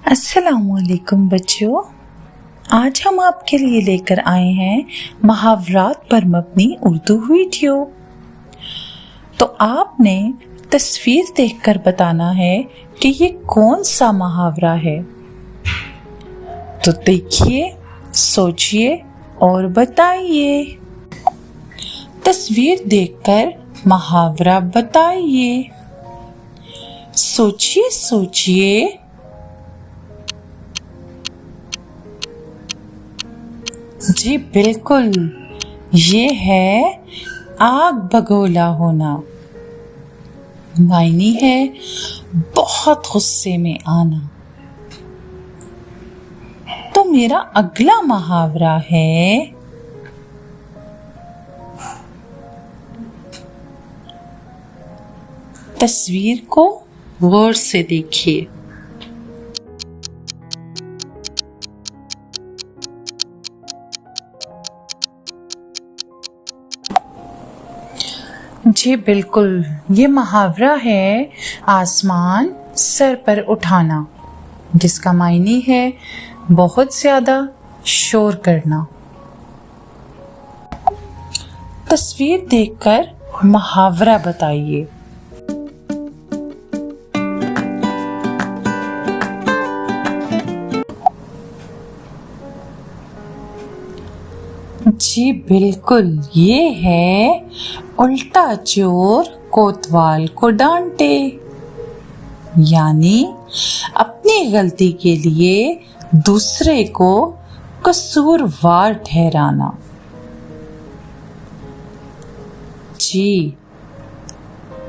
अस्सलामुअलैकुम बच्चों, आज हम आपके लिए लेकर आए हैं मुहावरात पर मबनी उर्दू वीडियो। तो आपने तस्वीर देखकर बताना है कि ये कौन सा मुहावरा है। तो देखिए, सोचिए और बताइए। तस्वीर देखकर मुहावरा बताइए। सोचिए सोचिए। जी बिल्कुल, ये है आग बगोला होना। मायने है बहुत गुस्से में आना। तो मेरा अगला मुहावरा है तस्वीर को गौर से देखिए। जी बिल्कुल, ये मुहावरा है आसमान सर पर उठाना, जिसका मायने है बहुत ज्यादा शोर करना। तस्वीर देखकर मुहावरा बताइए। जी बिल्कुल, ये है उल्टा चोर कोतवाल को डांटे, यानी अपनी गलती के लिए दूसरे को कसूरवार ठहराना। जी,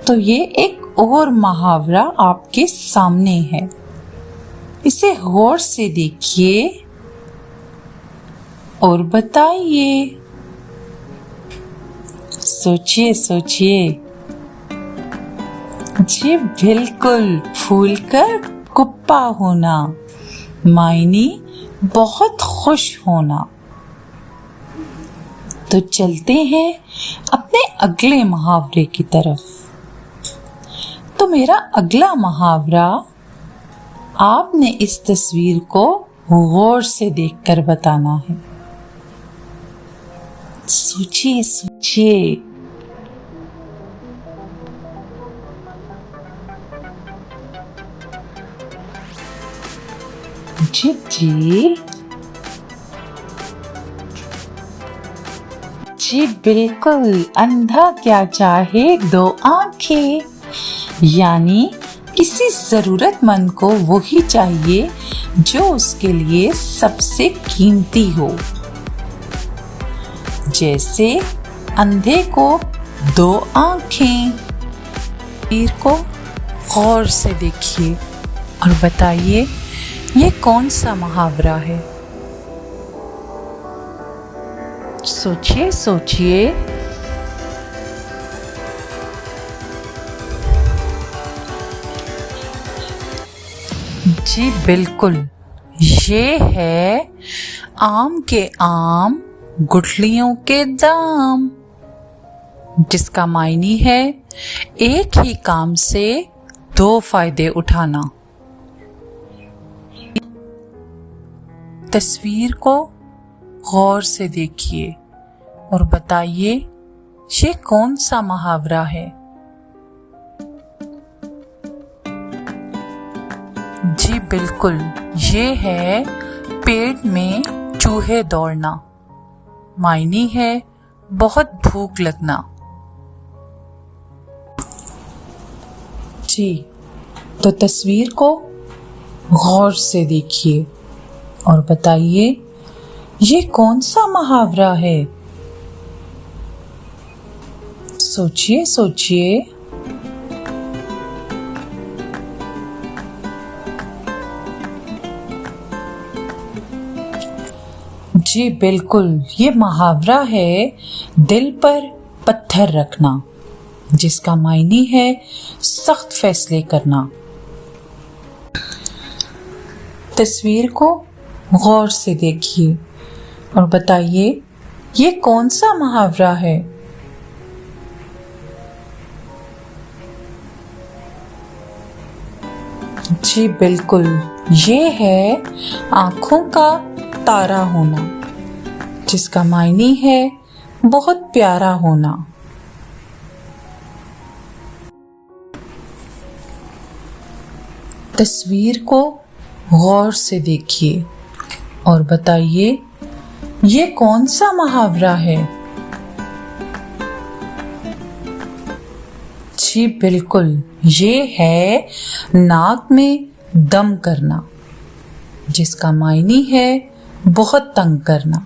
तो ये एक और मुहावरा आपके सामने है, इसे गौर से देखिए और बताइए। सोचिए सोचिए। जी बिल्कुल, फूल कर कुप्पा होना, मायने बहुत खुश होना। तो चलते हैं अपने अगले मुहावरे की तरफ। तो मेरा अगला मुहावरा, आपने इस तस्वीर को गौर से देखकर बताना है। सोचिए सोचिए। जी जी जी बिल्कुल, अंधा क्या चाहे दो आंखें, यानी किसी जरूरतमंद को वही चाहिए जो उसके लिए सबसे कीमती हो। जैसे अंधे को दो आंखें। तस्वीर को गौर से देखिए और बताइए ये कौन सा मुहावरा है। सोचिए सोचिए। जी बिल्कुल, ये है आम के आम गुठलियों के दाम, जिसका मायने है एक ही काम से दो फायदे उठाना। तस्वीर को गौर से देखिए और बताइए ये कौन सा मुहावरा है। जी बिल्कुल, ये है पेट में चूहे दौड़ना, मायने है बहुत भूख लगना। जी, तो तस्वीर को गौर से देखिए और बताइए ये कौन सा मुहावरा है। सोचिए सोचिए। जी बिल्कुल, ये मुहावरा है दिल पर पत्थर रखना, जिसका मायने है सख्त फैसले करना। तस्वीर को गौर से देखिए और बताइए ये कौन सा मुहावरा है। जी बिल्कुल, ये है आंखों का तारा होना, जिसका मायने है बहुत प्यारा होना। तस्वीर को गौर से देखिए और बताइए ये कौन सा मुहावरा है? जी बिल्कुल, ये है नाक में दम करना, जिसका मायने है बहुत तंग करना।